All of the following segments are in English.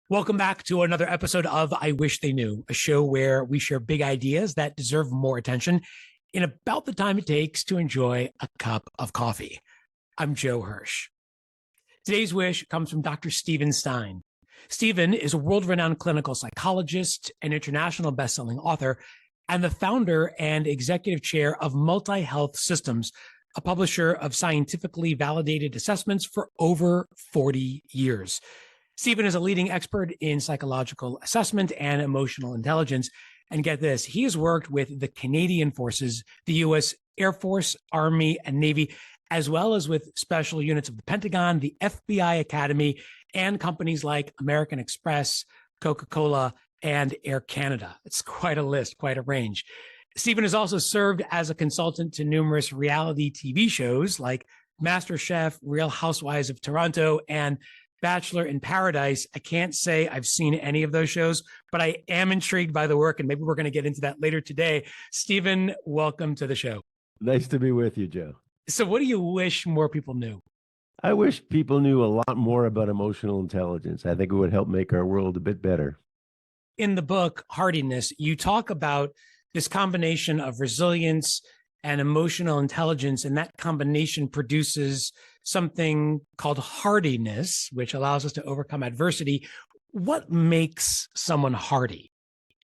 Welcome back to another episode of I Wish They Knew, a show where we share big ideas that deserve more attention in about the time it takes to enjoy a cup of coffee. I'm Joe Hirsch. Today's wish comes from Dr. Stein. Steven is a world-renowned clinical psychologist, an international best-selling author, and the founder and executive chair of Multi-Health Systems, a publisher of scientifically validated assessments for over 40 years. Steven is a leading expert in psychological assessment and emotional intelligence. And get this, he has worked with the Canadian Forces, the U.S. Air Force, Army, and Navy, as well as with special units of the Pentagon, the FBI Academy, and companies like American Express, Coca-Cola, and Air Canada. It's quite a list, quite a range. Steven has also served as a consultant to numerous reality TV shows like MasterChef, Real Housewives of Toronto, and Bachelor in Paradise. I can't say I've seen any of those shows, but I am intrigued by the work, and maybe we're going to get into that later today. Steven, welcome to the show. Nice to be with you, Joe. So what do you wish more people knew? I wish people knew a lot more about emotional intelligence. I think it would help make our world a bit better. In the book, Hardiness, you talk about this combination of resilience and emotional intelligence, and that combination produces something called hardiness, which allows us to overcome adversity. What makes someone hardy?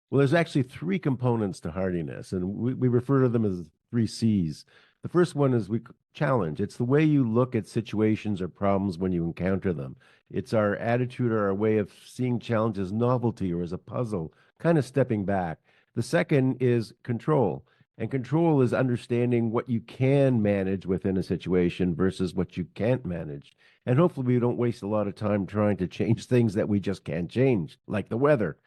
Well, there's actually three components to hardiness, and we refer to them as 3 C's. The first one is challenge. It's the way you look at situations or problems when you encounter them. It's our attitude or our way of seeing challenge as novelty or as a puzzle, kind of stepping back. The second is control. And control is understanding what you can manage within a situation versus what you can't manage. And hopefully we don't waste a lot of time trying to change things that we just can't change, like the weather.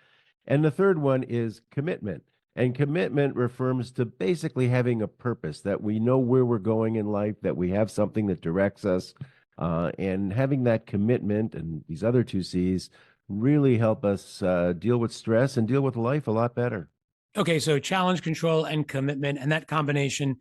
And the third one is commitment. And commitment refers to basically having a purpose, that we know where we're going in life, that we have something that directs us. And having that commitment and these other 2 C's really help us deal with stress and deal with life a lot better. Okay, so challenge, control, and commitment, and that combination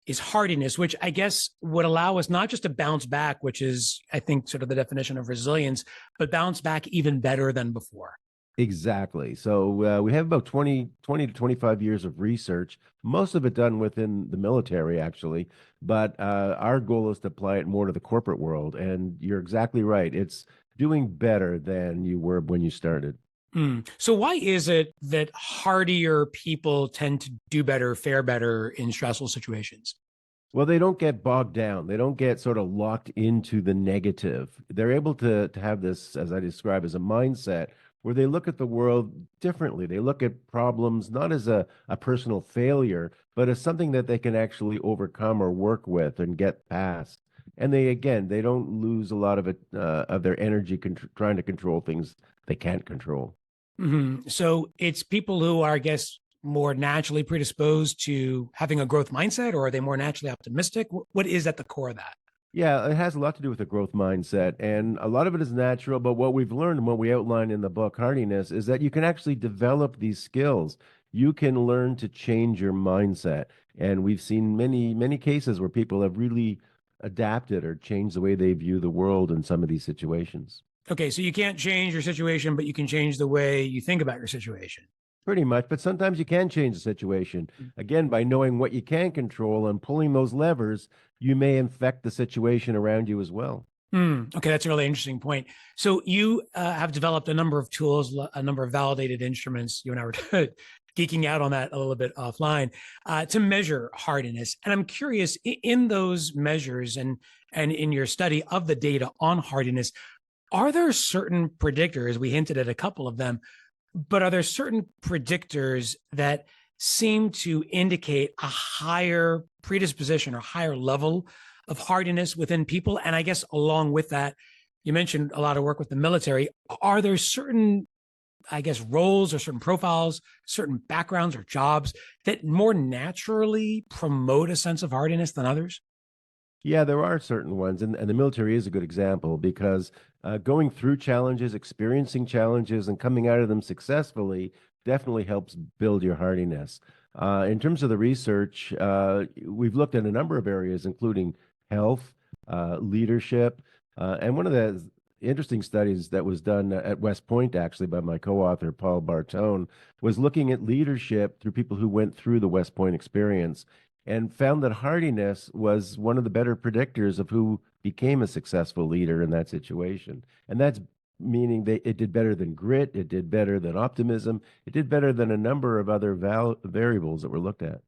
is hardiness, which I guess would allow us not just to bounce back, which is, I think, sort of the definition of resilience, but bounce back even better than before. Exactly. So we have about 20 to 25 years of research, most of it done within the military, actually. But our goal is to apply it more to the corporate world. And you're exactly right. It's doing better than you were when you started. So why is it that hardier people tend to do better, fare better in stressful situations? Well, they don't get bogged down. They don't get sort of locked into the negative. They're able to have this, as I describe, as a mindset where they look at the world differently. They look at problems not as a personal failure, but as something that they can actually overcome or work with and get past. And they don't lose a lot of it of their energy trying to control things they can't control. Mm-hmm. So it's people who are, I guess, more naturally predisposed to having a growth mindset, or are they more naturally optimistic? What is at the core of that? Yeah, it has a lot to do with a growth mindset, and a lot of it is natural. But what we've learned and what we outline in the book, Hardiness, is that you can actually develop these skills. You can learn to change your mindset. And we've seen many cases where people have really adapted or changed the way they view the world in some of these situations. Okay, so you can't change your situation, but you can change the way you think about your situation. Pretty much, but sometimes you can change the situation. Again, by knowing what you can control and pulling those levers, you may affect the situation around you as well. Okay, that's a really interesting point. So you have developed a number of tools, a number of validated instruments. You and I were geeking out on that a little bit offline to measure hardiness. And I'm curious, in those measures and in your study of the data on hardiness, are there certain predictors? We hinted at a couple of them, but are there certain predictors that seem to indicate a higher predisposition or higher level of hardiness within people? And I guess along with that, you mentioned a lot of work with the military. Are there certain, I guess, roles or certain profiles, certain backgrounds or jobs that more naturally promote a sense of hardiness than others? Yeah, there are certain ones, and the military is a good example because going through challenges, experiencing challenges, and coming out of them successfully definitely helps build your hardiness. In terms of the research, we've looked at a number of areas, including health, leadership, And one of the interesting studies that was done at West Point, actually, by my co-author, Paul Bartone, was looking at leadership through people who went through the West Point experience and found that hardiness was one of the better predictors of who became a successful leader in that situation. And that's meaning it did better than grit, it did better than optimism, it did better than a number of other variables that were looked at.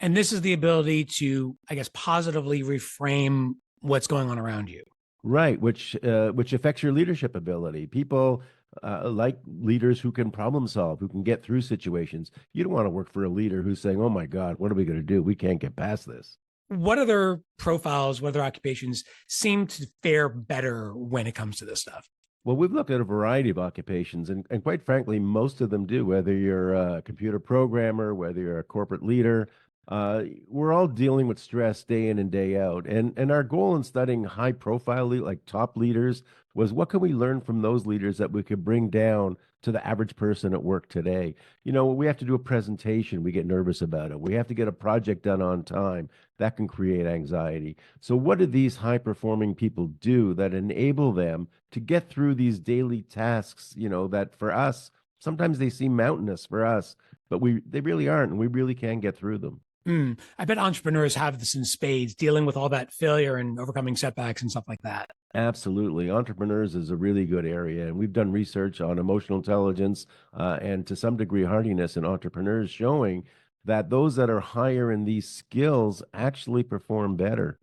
And this is the ability to, I guess, positively reframe what's going on around you. Right, which affects your leadership ability. People like leaders who can problem solve, who can get through situations. You don't want to work for a leader who's saying, "Oh my God, what are we going to do? We can't get past this." What other profiles, what other occupations seem to fare better when it comes to this stuff? Well, we've looked at a variety of occupations, and quite frankly, most of them do, whether you're a computer programmer, whether you're a corporate leader. We're all dealing with stress day in and day out. And our goal in studying high profile, like top leaders, was what can we learn from those leaders that we could bring down to the average person at work today? You know, we have to do a presentation, we get nervous about it. We have to get a project done on time. That can create anxiety. So, what do these high performing people do that enable them to get through these daily tasks, that for us, sometimes they seem mountainous for us, but they really aren't, and we really can get through them. I bet entrepreneurs have this in spades, dealing with all that failure and overcoming setbacks and stuff like that. Absolutely. Entrepreneurs is a really good area. And we've done research on emotional intelligence and to some degree hardiness in entrepreneurs showing that those that are higher in these skills actually perform better.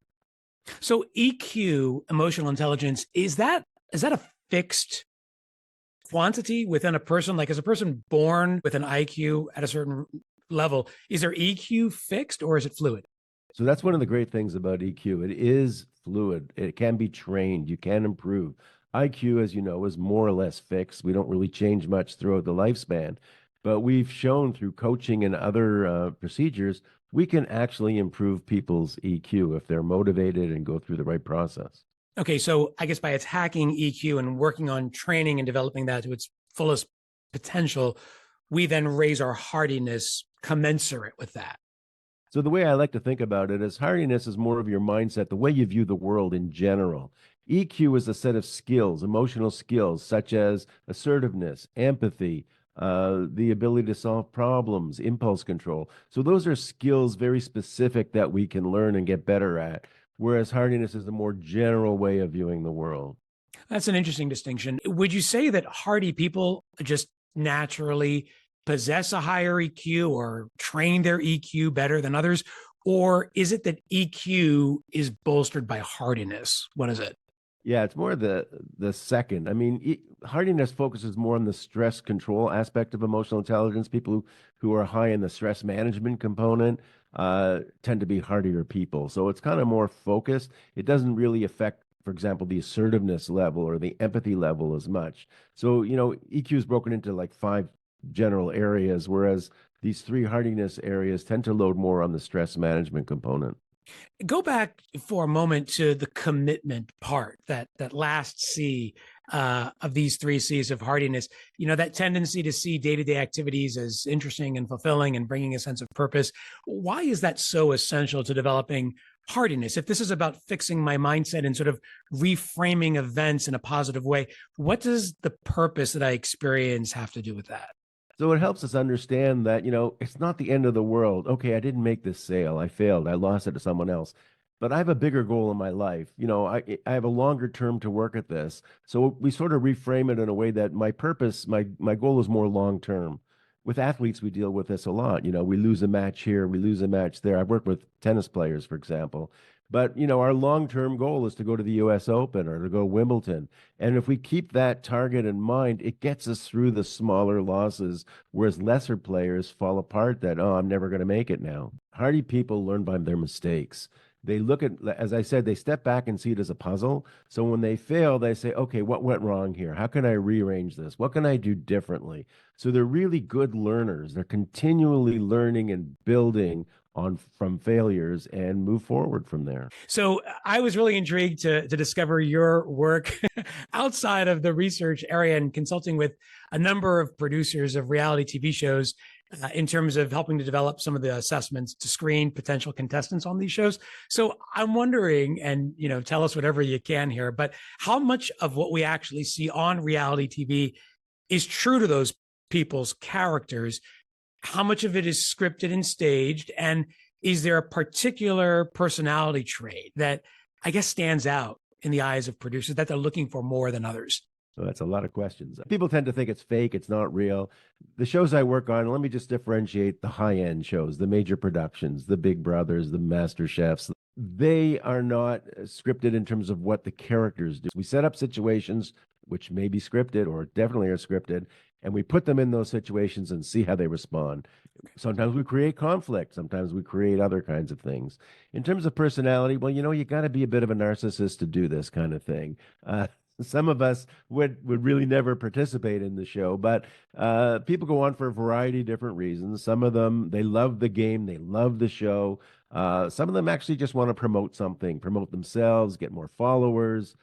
So EQ, emotional intelligence, is that a fixed quantity within a person? Like, is a person born with an IQ at a certain level? Is their EQ fixed or is it fluid? So that's one of the great things about EQ. It is fluid. It can be trained. You can improve. IQ, as you know, is more or less fixed. We don't really change much throughout the lifespan. But we've shown through coaching and other procedures, we can actually improve people's EQ if they're motivated and go through the right process. Okay, so I guess by attacking EQ and working on training and developing that to its fullest potential, we then raise our hardiness commensurate with that. So the way I like to think about it is hardiness is more of your mindset, the way you view the world in general. EQ is a set of skills, emotional skills, such as assertiveness, empathy, the ability to solve problems, impulse control. So those are skills very specific that we can learn and get better at, whereas hardiness is a more general way of viewing the world. That's an interesting distinction. Would you say that hardy people just naturally possess a higher EQ or train their EQ better than others? Or is it that EQ is bolstered by hardiness? What is it? Yeah, it's more the second. I mean, hardiness focuses more on the stress control aspect of emotional intelligence. People who are high in the stress management component tend to be hardier people. So it's kind of more focused. It doesn't really affect, for example, the assertiveness level or the empathy level as much. So, EQ is broken into like 5 general areas, whereas these 3 hardiness areas tend to load more on the stress management component. Go back for a moment to the commitment part, that last C of these 3 C's of hardiness. That tendency to see day-to-day activities as interesting and fulfilling and bringing a sense of purpose. Why is that so essential to developing hardiness? If this is about fixing my mindset and sort of reframing events in a positive way, what does the purpose that I experience have to do with that? So it helps us understand that, it's not the end of the world. Okay, I didn't make this sale. I failed. I lost it to someone else. But I have a bigger goal in my life. I have a longer term to work at this. So we sort of reframe it in a way that my purpose, my goal is more long term. With athletes, we deal with this a lot. We lose a match here, we lose a match there. I've worked with tennis players, for example. But, our long-term goal is to go to the US Open or to go Wimbledon. And if we keep that target in mind, it gets us through the smaller losses, whereas lesser players fall apart that, oh, I'm never going to make it now. Hardy people learn by their mistakes. They look at, as I said, they step back and see it as a puzzle. So when they fail, they say, okay, what went wrong here? How can I rearrange this? What can I do differently? So they're really good learners. They're continually learning and building on from failures and move forward from there. So I was really intrigued to discover your work outside of the research area and consulting with a number of producers of reality TV shows. in terms of helping to develop some of the assessments to screen potential contestants on these shows. So I'm wondering, and tell us whatever you can here, but how much of what we actually see on reality TV is true to those people's characters? How much of it is scripted and staged? And is there a particular personality trait that I guess stands out in the eyes of producers that they're looking for more than others? So that's a lot of questions. People tend to think it's fake, it's not real. The shows I work on, let me just differentiate the high-end shows, the major productions, the Big Brothers, the Master Chefs. They are not scripted in terms of what the characters do. We set up situations which may be scripted or definitely are scripted, and we put them in those situations and see how they respond. Sometimes we create conflict. Sometimes we create other kinds of things. In terms of personality, well, you got to be a bit of a narcissist to do this kind of thing. Some of us would really never participate in the show, but people go on for a variety of different reasons. Some of them, they love the game, they love the show. Some of them actually just want to promote something, promote themselves, get more followers,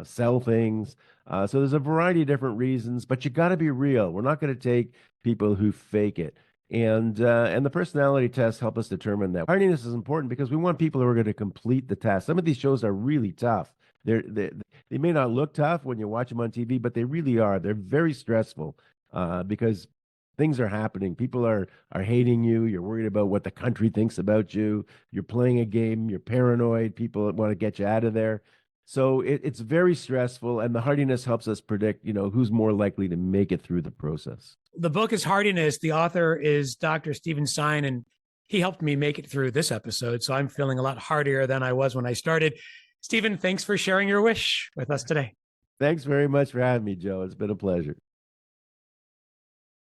sell things. So there's a variety of different reasons, but you got to be real. We're not going to take people who fake it. And the personality tests help us determine that. Hardiness is important because we want people who are going to complete the test. Some of these shows are really tough. They may not look tough when you watch them on TV, but they really are. They're very stressful because things are happening. People are hating you. You're worried about what the country thinks about you. You're playing a game. You're paranoid. People want to get you out of there. So it's very stressful, and the hardiness helps us predict, who's more likely to make it through the process. The book is Hardiness. The author is Dr. Stein, and he helped me make it through this episode. So I'm feeling a lot hardier than I was when I started. Stephen, thanks for sharing your wish with us today. Thanks very much for having me, Joe. It's been a pleasure.